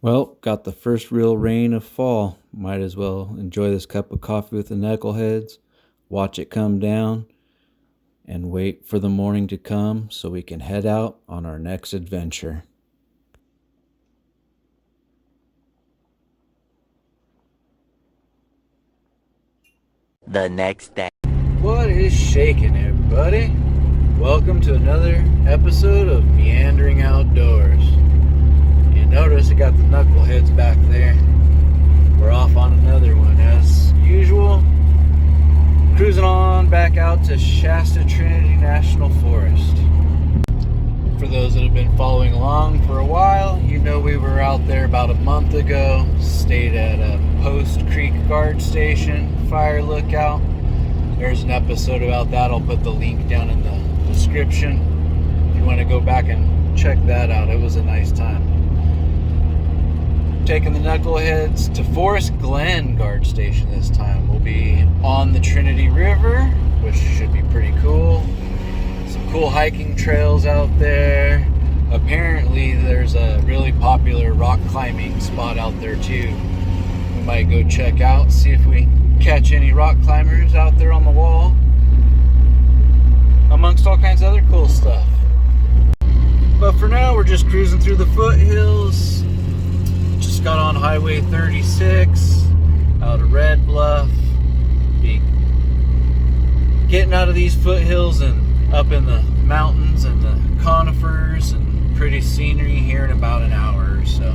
Well, got the first real rain of fall. Might as well enjoy this cup of coffee with the knuckleheads, watch it come down, and wait for the morning to come so we can head out on our next adventure. The next day. What is shaking, everybody? Welcome to another episode of Meandering Outdoors. You notice I got the knuckleheads back there. We're off on another one as usual. Cruising on back out to Shasta-Trinity National Forest. For those that have been following along for a while, you know we were out there about a month ago. Stayed at a Post Creek Guard Station, fire lookout. There's an episode about that. I'll put the link down in the description if you want to go back and check that out. It was a nice time. Taking the knuckleheads to Forest Glen Guard Station this time. We'll be on the Trinity River, which should be pretty cool. Some cool hiking trails out there. Apparently there's a really popular rock climbing spot out there too. We might go check out, see if we catch any rock climbers out there on the wall, amongst all kinds of other cool stuff. But for now, we're just cruising through the foothills. Just got on Highway 36 out of Red Bluff. Be getting out of these foothills and up in the mountains and the conifers and pretty scenery here in about an hour or so.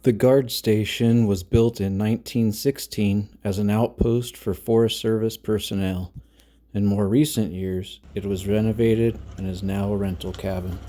The guard station was built in 1916 as an outpost for Forest Service personnel. In more recent years, it was renovated and is now a rental cabin.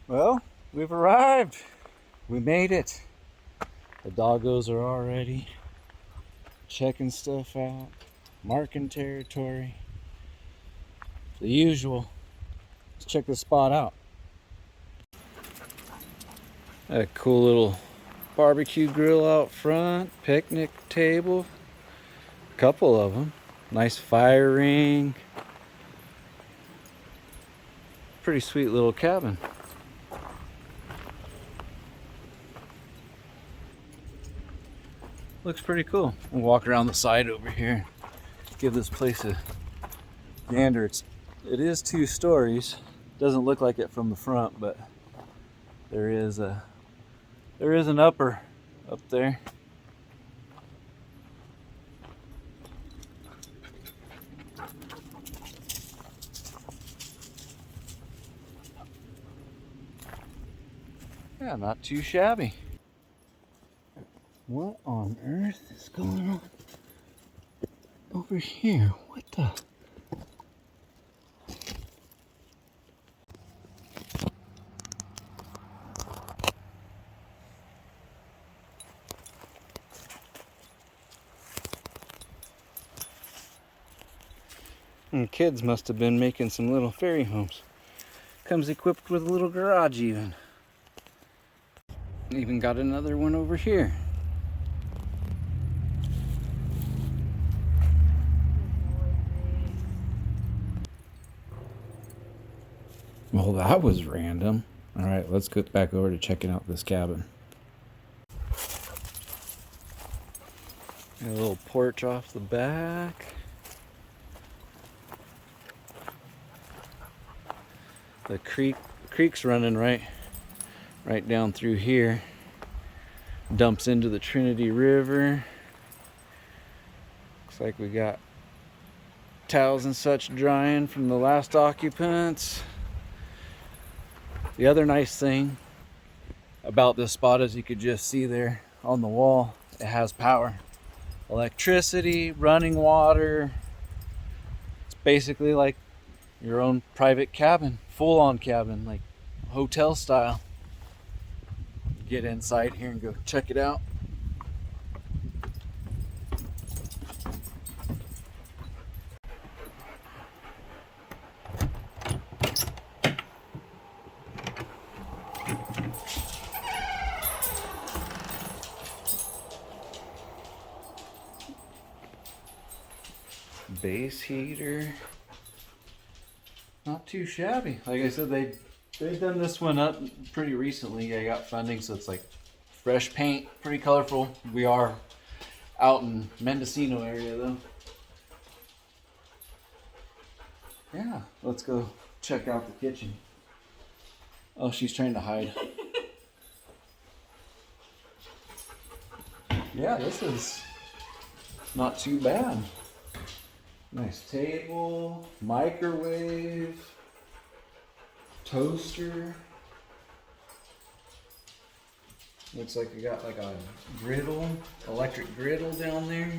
Well, we've arrived. We made it. The doggos are already checking stuff out, marking territory. The usual. Let's check this spot out. A cool little barbecue grill out front, picnic table, a couple of them. Nice fire ring. Pretty sweet little cabin. Looks pretty cool. We'll walk around the side over here. Give this place a gander. It is 2 stories. Doesn't look like it from the front, but there is an upper up there. Yeah, not too shabby. What on earth is going on over here? What the? And kids must have been making some little fairy homes. Comes equipped with a little garage even. Even got another one over here. Well, that was random. All right, let's get back over to checking out this cabin. A little porch off the back. The creek's running right down through here. Dumps into the Trinity River. Looks like we got towels and such drying from the last occupants. The other nice thing about this spot, as you could just see there on the wall, it has power. Electricity, running water. It's basically like your own private cabin, full-on cabin, like hotel style. Get inside here and go check it out. Base heater. Not too shabby. Like I said, they've done this one up pretty recently. I got funding, so it's like fresh paint, pretty colorful. We are out in Mendocino area though. Yeah, let's go check out the kitchen. Oh, she's trying to hide. Yeah, this is not too bad. Nice table, microwave, toaster. Looks like we got like a griddle, electric griddle down there.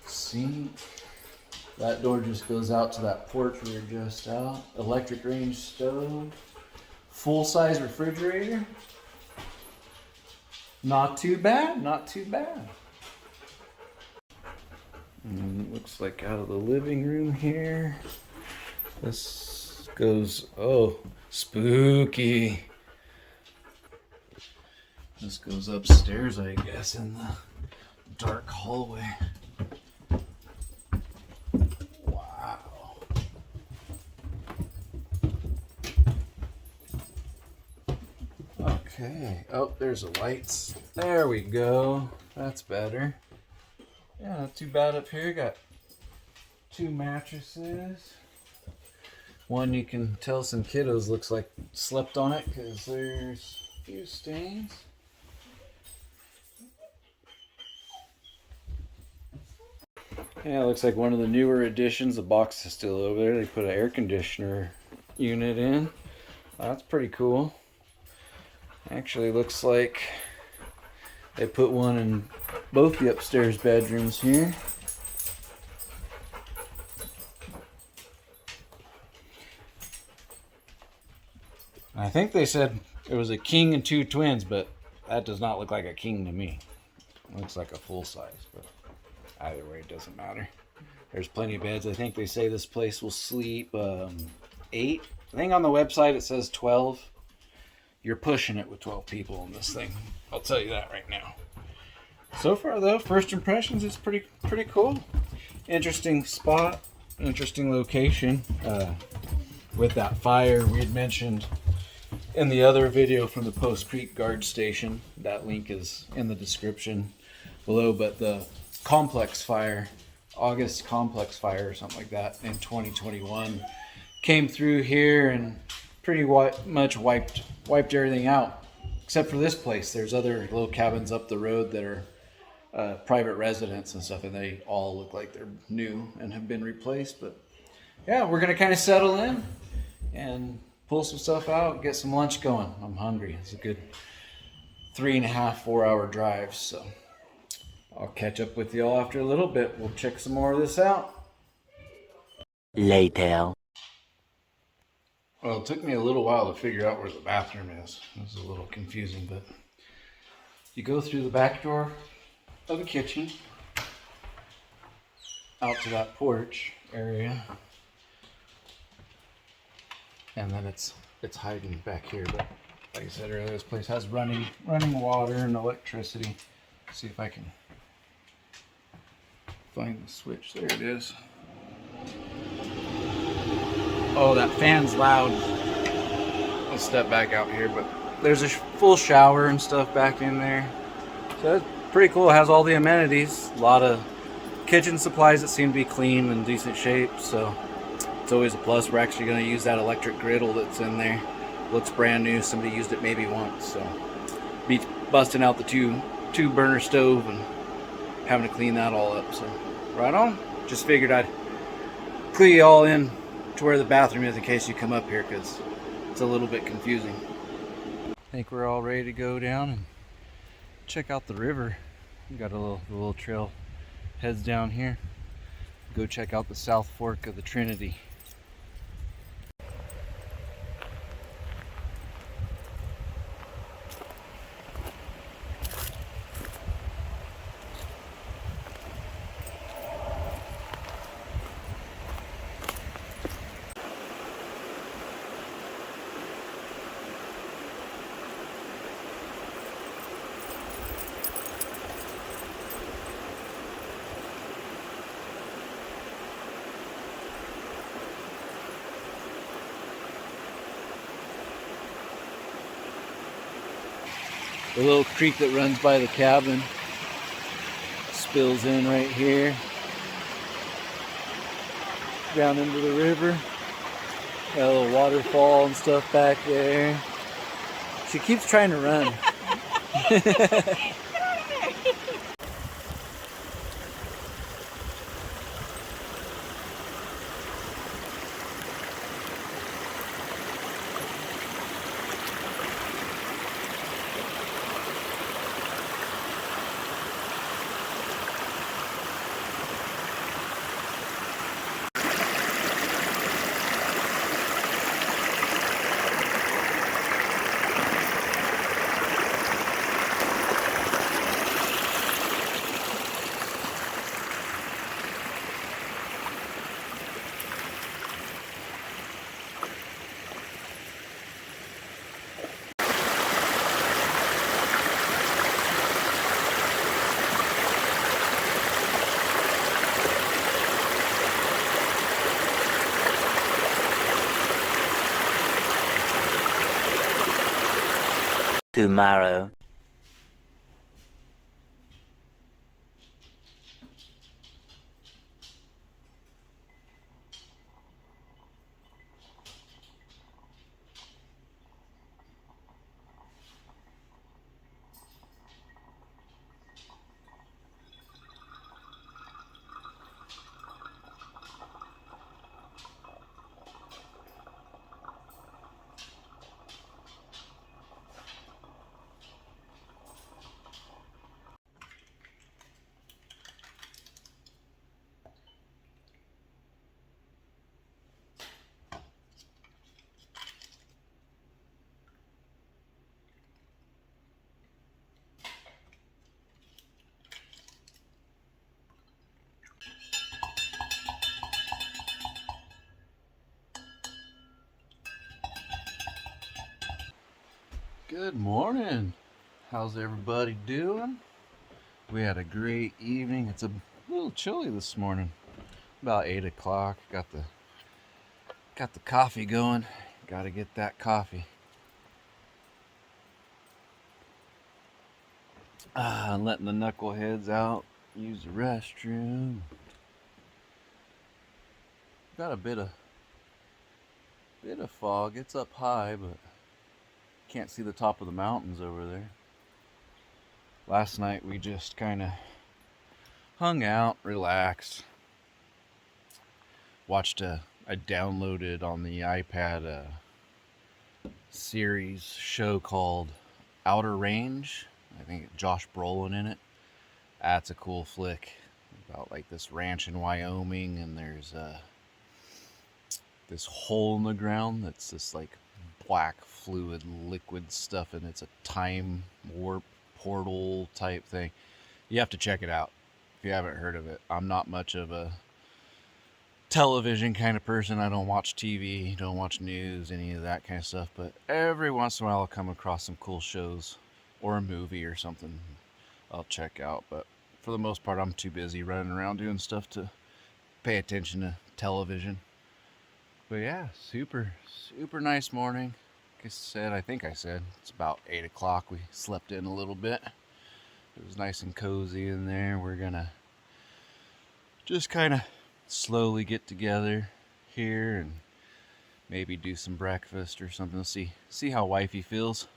Sink. That door just goes out to that porch we were just out. Electric range stove. Full-size refrigerator. Not too bad, not too bad. And looks like out of the living room here. This goes, oh, spooky. This goes upstairs, I guess, in the dark hallway. Wow. Okay. Oh, there's the lights. There we go. That's better. Yeah, not too bad up here. Got 2 mattresses. One you can tell some kiddos looks like slept on it because there's a few stains. Yeah, it looks like one of the newer additions. The box is still over there. They put an air conditioner unit in. That's pretty cool. Actually looks like they put one in both the upstairs bedrooms here. I think they said it was a king and 2 twins, but that does not look like a king to me. It looks like a full size, but either way, it doesn't matter. There's plenty of beds. I think they say this place will sleep 8. I think on the website it says 12. you're pushing it with 12 people in this thing. I'll tell you that right now. So far though, first impressions, it's pretty cool. Interesting spot, interesting location. With that fire we had mentioned in the other video from the Post Creek Guard Station. That link is in the description below. But the complex fire, August complex fire or something like that in 2021, came through here and pretty much wiped everything out, except for this place. There's other little cabins up the road that are private residents and stuff, and they all look like they're new and have been replaced. But yeah, we're gonna kind of settle in and pull some stuff out, get some lunch going. I'm hungry. It's a good 3.5, 4 hour drive, so I'll catch up with y'all after a little bit. We'll check some more of this out. Later. Well, it took me a little while to figure out where the bathroom is. It was a little confusing, but you go through the back door of the kitchen out to that porch area, and then it's hiding back here. But like I said earlier, this place has running water and electricity. Let's see if I can find the switch. There it is. Oh, that fan's loud. I'll step back out here, but there's a full shower and stuff back in there. So that's pretty cool. It has all the amenities. A lot of kitchen supplies that seem to be clean and decent shape, so it's always a plus. We're actually going to use that electric griddle that's in there. Looks brand new. Somebody used it maybe once, so beats busting out the two burner stove and having to clean that all up. So right on. Just figured I'd clue you all in to where the bathroom is in case you come up here, because it's a little bit confusing. I think we're all ready to go down and check out the river. We got a little trail heads down here. Go check out the South Fork of the Trinity. The little creek that runs by the cabin spills in right here down into the river. Got a little waterfall and stuff back there. She keeps trying to run. Tomorrow. Good morning. How's everybody doing? We had a great evening. It's a little chilly this morning. About 8 o'clock. Got the coffee going. Gotta get that coffee. I'm letting the knuckleheads out. Use the restroom. Got a bit of fog. It's up high, but can't see the top of the mountains over there. Last night we just kind of hung out, relaxed. Watched I downloaded on the iPad a series show called Outer Range. I think Josh Brolin in it. That's a cool flick about like this ranch in Wyoming, and there's this hole in the ground that's this like black fluid liquid stuff, and it's a time warp portal type thing. You have to check it out if you haven't heard of it. I'm not much of a television kind of person. I don't watch TV, don't watch news, any of that kind of stuff, but every once in a while I'll come across some cool shows or a movie or something I'll check out. But for the most part, I'm too busy running around doing stuff to pay attention to television. But yeah, super nice morning. I think I said it's about 8 o'clock. We slept in a little bit. It was nice and cozy in there. We're gonna just kind of slowly get together here and maybe do some breakfast or something. See how wifey feels,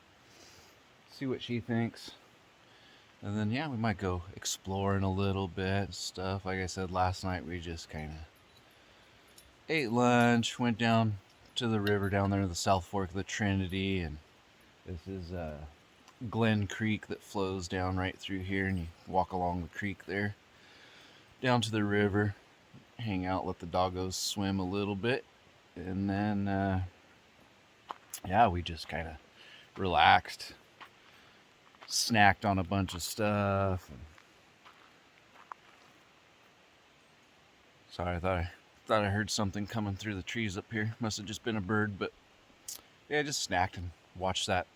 see what she thinks, and then yeah, we might go exploring a little bit and stuff. Like I said, last night we just kind of ate lunch, went down to the river down there to the South Fork of the Trinity, and this is Glen Creek that flows down right through here, and you walk along the creek there down to the river, hang out, let the doggos swim a little bit, and then yeah, we just kind of relaxed, snacked on a bunch of stuff. Sorry, I thought I heard something coming through the trees up here. Must have just been a bird. But yeah, just snacked and watched that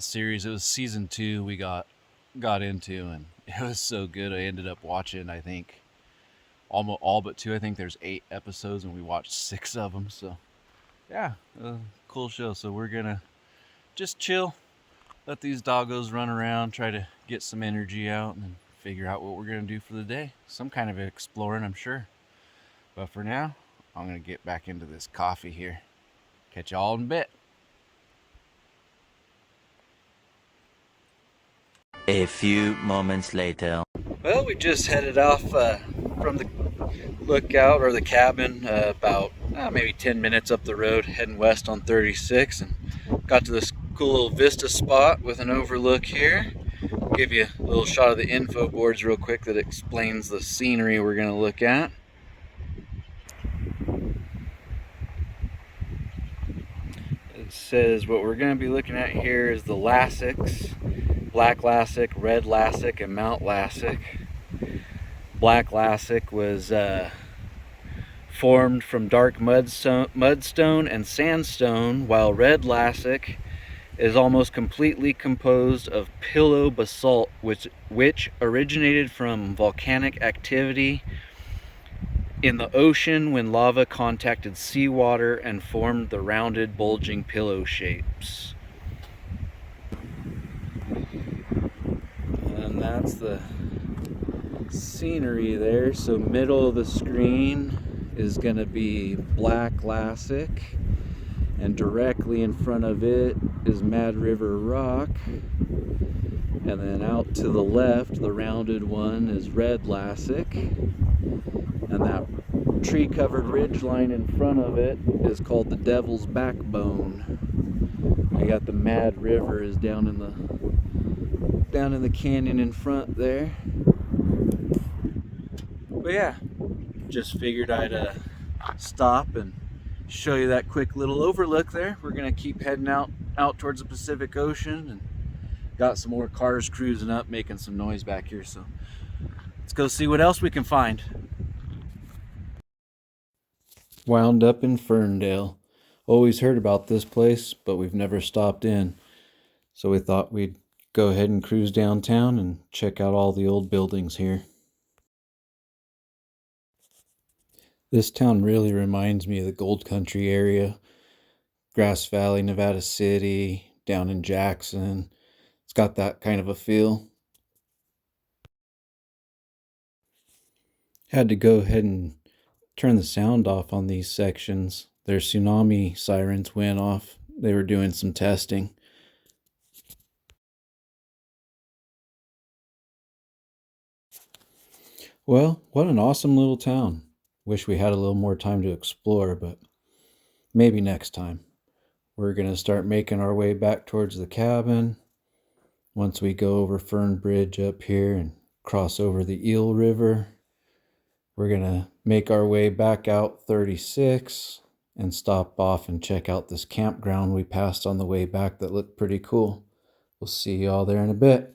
series. It was season 2 we got into, and it was so good. I ended up watching, I think, almost all but 2. I think there's 8 episodes, and we watched 6 of them. So yeah, cool show. So we're gonna just chill, let these doggos run around, try to get some energy out, and then figure out what we're gonna do for the day. Some kind of exploring, I'm sure. But for now, I'm gonna get back into this coffee here. Catch y'all in a bit. A few moments later. Well, we just headed off from the lookout or the cabin about maybe 10 minutes up the road, heading west on 36, and got to this cool little vista spot with an overlook here. Give you a little shot of the info boards real quick that explains the scenery we're going to look at. It says what we're going to be looking at here is the Lassics, Black Lassic, Red Lassic, and Mount Lassic. Black Lassic was formed from dark mudstone and sandstone, while Red Lassic is almost completely composed of pillow basalt, which originated from volcanic activity in the ocean when lava contacted seawater and formed the rounded, bulging pillow shapes. And that's the scenery there. So middle of the screen is going to be Black Lassic, and directly in front of it is Mad River Rock, and then out to the left, the rounded one, is Red Lassic, and that tree-covered ridge line in front of it is called the Devil's Backbone. I got the Mad River is down in the canyon in front there. But yeah, just figured I'd stop and show you that quick little overlook there. We're gonna keep heading out towards the Pacific Ocean, and got some more cars cruising up making some noise back here, so let's go see what else we can find. Wound up in Ferndale. Always heard about this place, but we've never stopped in. So we thought we'd go ahead and cruise downtown and check out all the old buildings here. This town really reminds me of the Gold Country area. Grass Valley, Nevada City, down in Jackson. It's got that kind of a feel. Had to go ahead and turn the sound off on these sections. Their tsunami sirens went off. They were doing some testing. Well, what an awesome little town. Wish we had a little more time to explore, but maybe next time. We're going to start making our way back towards the cabin. Once we go over Fern Bridge up here and cross over the Eel River, we're going to make our way back out 36 and stop off and check out this campground we passed on the way back that looked pretty cool. We'll see you all there in a bit.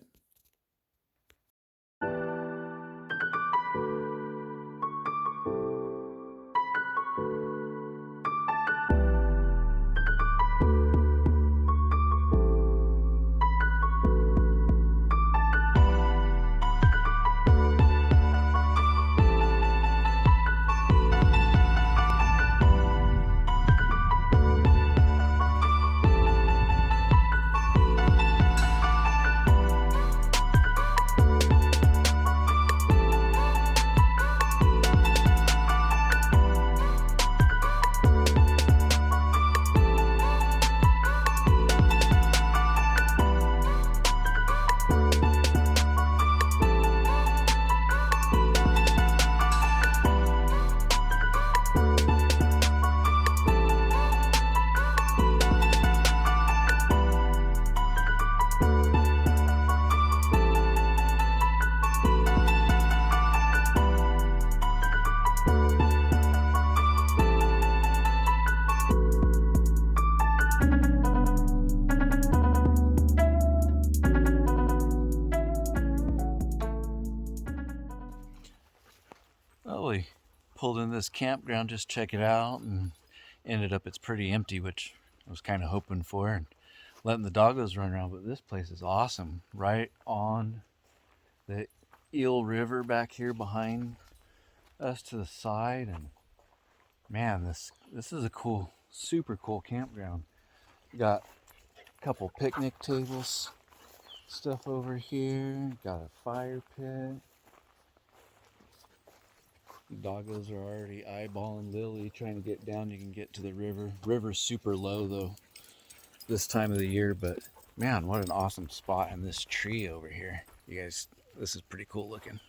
Well, we pulled in this campground, just check it out, and ended up it's pretty empty, which I was kind of hoping for, and letting the doggos run around. But this place is awesome, right on the Eel River back here behind us to the side. And man, this is a cool, super cool campground. Got a couple picnic tables, stuff over here. Got a fire pit. Doggos are already eyeballing Lily, trying to get down. You can get to the river. River's super low though this time of the year, but man, what an awesome spot. And this tree over here, you guys, this is pretty cool looking.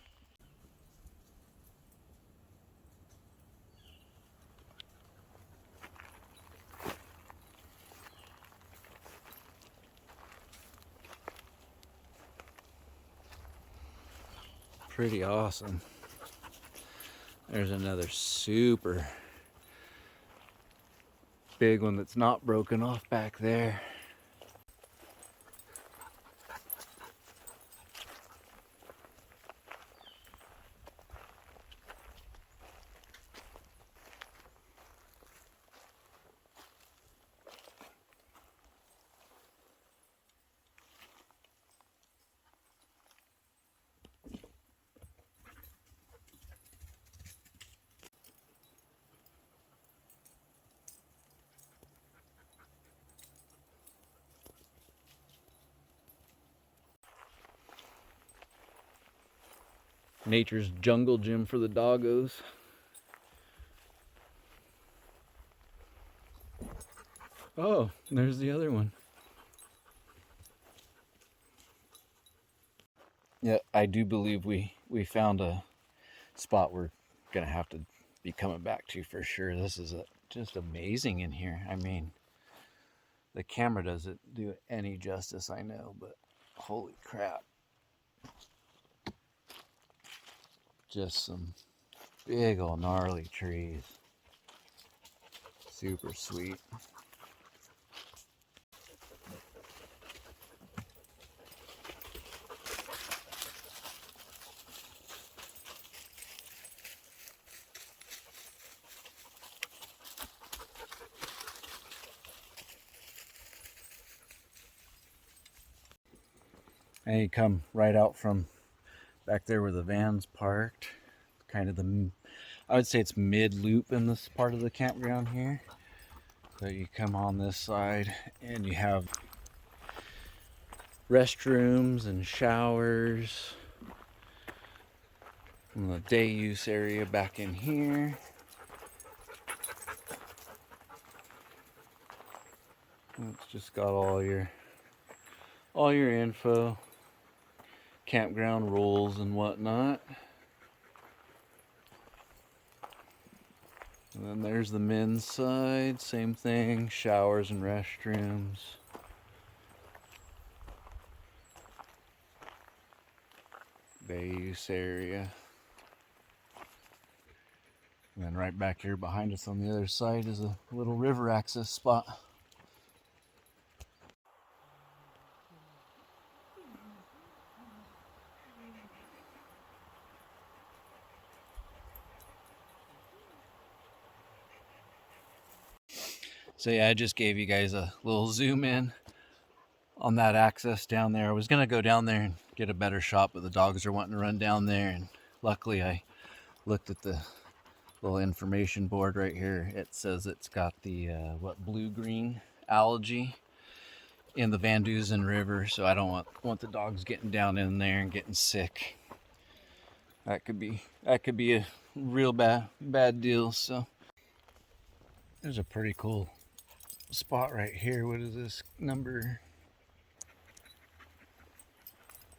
Pretty awesome. There's another super big one that's not broken off back there. Nature's jungle gym for the doggos. Oh, there's the other one. Yeah, I do believe we found a spot we're gonna have to be coming back to for sure. This is just amazing in here. I mean, the camera doesn't do it any justice, I know, but holy crap. Just some big old gnarly trees. Super sweet. And you come right out from back there where the van's parked. Kind of I would say it's mid-loop in this part of the campground here. So you come on this side and you have restrooms and showers. And the day use area back in here. It's just got all your info, campground rules and whatnot. And then there's the men's side, same thing, showers and restrooms. Day use area. And then right back here behind us on the other side is a little river access spot. So yeah, I just gave you guys a little zoom in on that access down there. I was gonna go down there and get a better shot, but the dogs are wanting to run down there, and luckily I looked at the little information board right here. It says it's got the blue-green algae in the Van Dusen River, so I don't want the dogs getting down in there and getting sick. That could be a real bad deal. So there's a pretty cool spot right here. What is this, number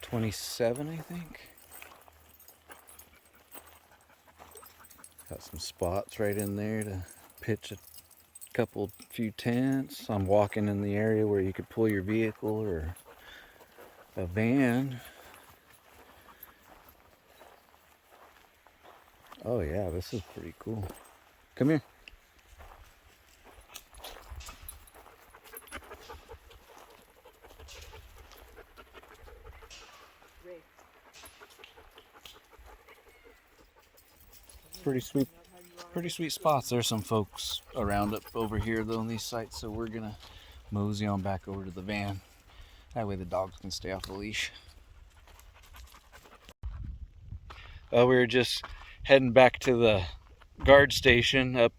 27, I think? Got some spots right in there to pitch a few tents. I'm walking in the area where you could pull your vehicle or a van. Oh yeah, this is pretty cool. Come here. Pretty sweet spots. There's some folks around up over here though on these sites, so we're gonna mosey on back over to the van. That way the dogs can stay off the leash. We were just heading back to the guard station up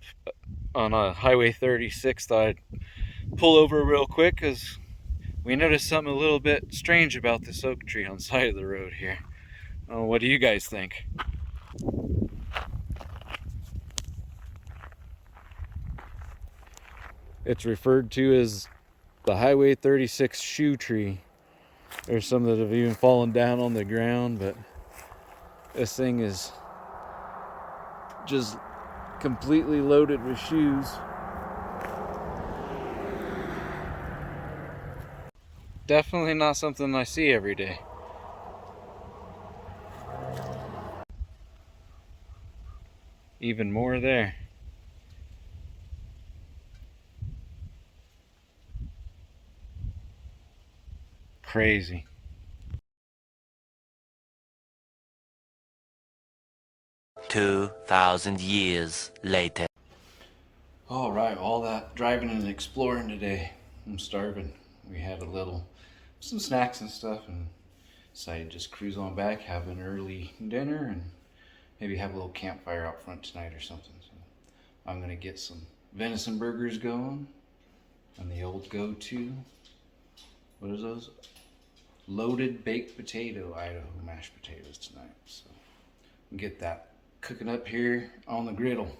on Highway 36. Thought I'd pull over real quick because we noticed something a little bit strange about this oak tree on the side of the road here. What do you guys think? It's referred to as the Highway 36 shoe tree. There's some that have even fallen down on the ground, but this thing is just completely loaded with shoes. Definitely not something I see every day. Even more there. Crazy. $2,000 later. All right, all that driving and exploring today. I'm starving. We had some snacks and stuff, and decided to just cruise on back, have an early dinner, and maybe have a little campfire out front tonight or something. So I'm gonna get some venison burgers going, and the old go-to. What is those? Loaded baked potato Idaho mashed potatoes tonight. So we'll get that cooking up here on the griddle.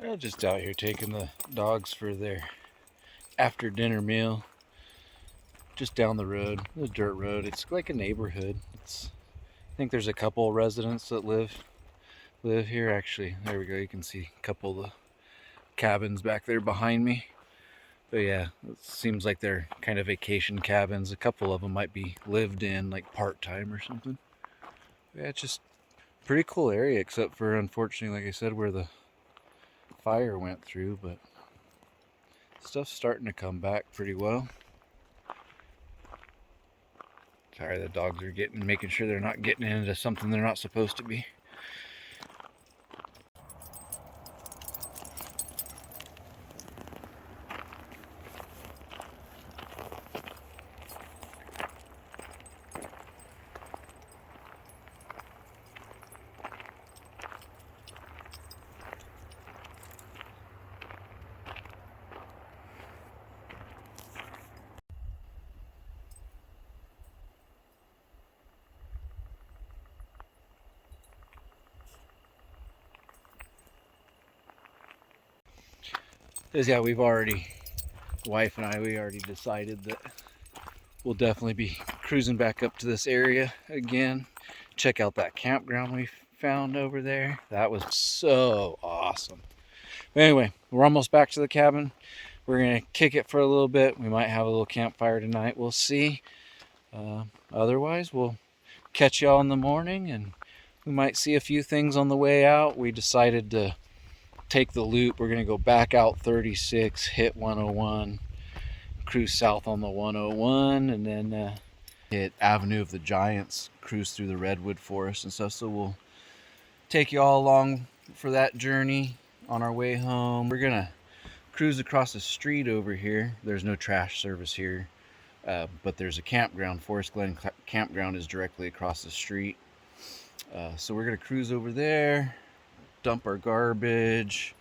I'm just out here taking the dogs for their after dinner meal. Just down the road, the dirt road. It's like a neighborhood. I think there's a couple residents that live here. Actually, there we go. You can see a couple of the cabins back there behind me. But yeah, it seems like they're kind of vacation cabins. A couple of them might be lived in like part-time or something. Yeah, it's just a pretty cool area, except for, unfortunately, like I said, where the fire went through. But stuff's starting to come back pretty well. Sorry, the dogs are making sure they're not getting into something they're not supposed to be. Because yeah, the wife and I, we already decided that we'll definitely be cruising back up to this area again. Check out that campground we found over there. That was so awesome. But anyway, we're almost back to the cabin. We're gonna kick it for a little bit. We might have a little campfire tonight. We'll see. Otherwise, we'll catch y'all in the morning, and we might see a few things on the way out. We decided to take the loop. We're going to go back out 36, hit 101, cruise south on the 101, and then hit Avenue of the Giants, cruise through the redwood forest and stuff. So we'll take you all along for that journey on our way home. We're going to cruise across the street over here. There's no trash service here, but there's a campground. Forest Glen Campground is directly across the street. So we're going to cruise over there, dump our garbage.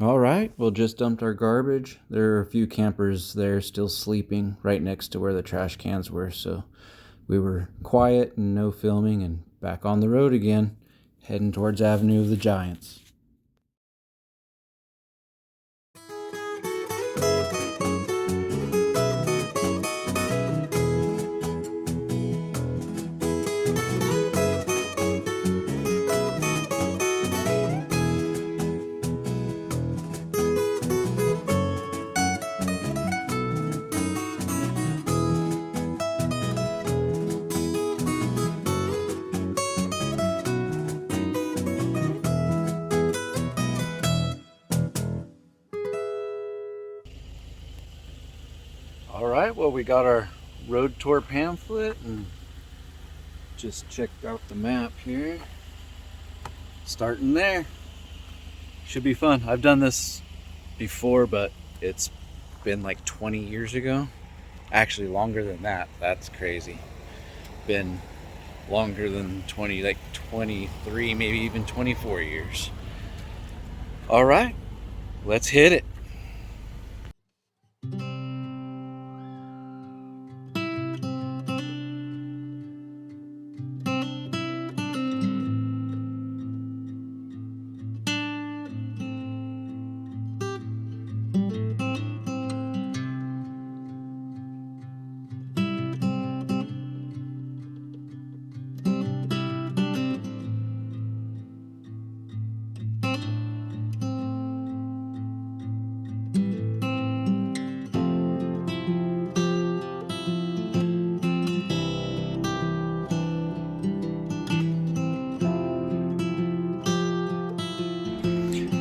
All right, well, just dumped our garbage. There are a few campers there still sleeping right next to where the trash cans were, so we were quiet and no filming, and back on the road again, heading towards Avenue of the Giants. All right, well, we got our road tour pamphlet and just checked out the map here. Starting there. Should be fun. I've done this before, but it's been like 20 years ago. Actually, longer than that. That's crazy. Been longer than 20, like 23, maybe even 24 years. All right, let's hit it.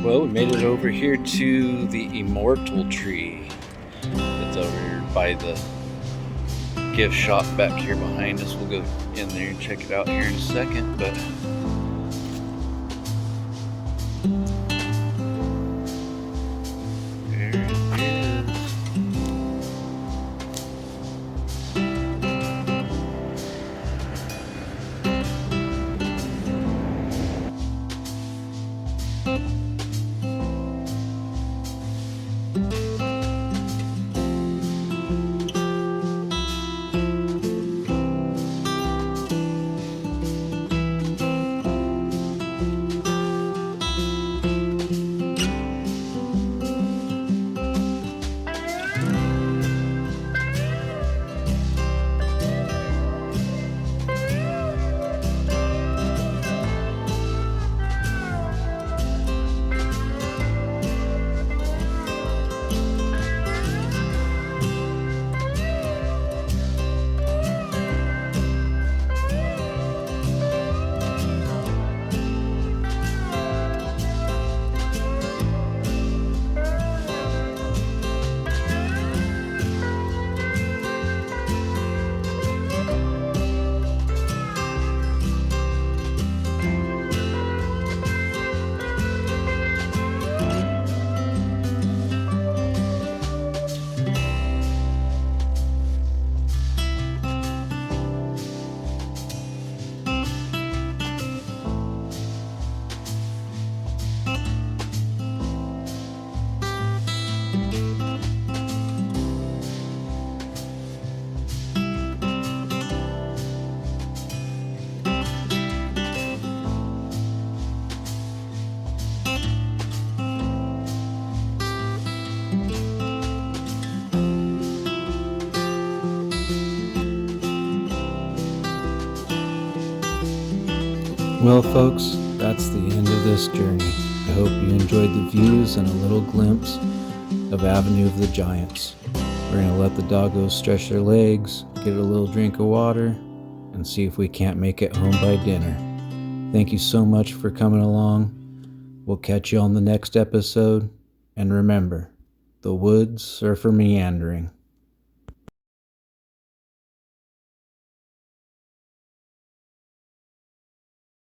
Well, we made it over here to the immortal tree. It's over here by the gift shop back here behind us. We'll go in there and check it out here in a second, but there it is. Well, folks, that's the end of this journey. I hope you enjoyed the views and a little glimpse of Avenue of the Giants. We're going to let the doggos stretch their legs, get a little drink of water, and see if we can't make it home by dinner. Thank you so much for coming along. We'll catch you on the next episode. And remember, the woods are for meandering.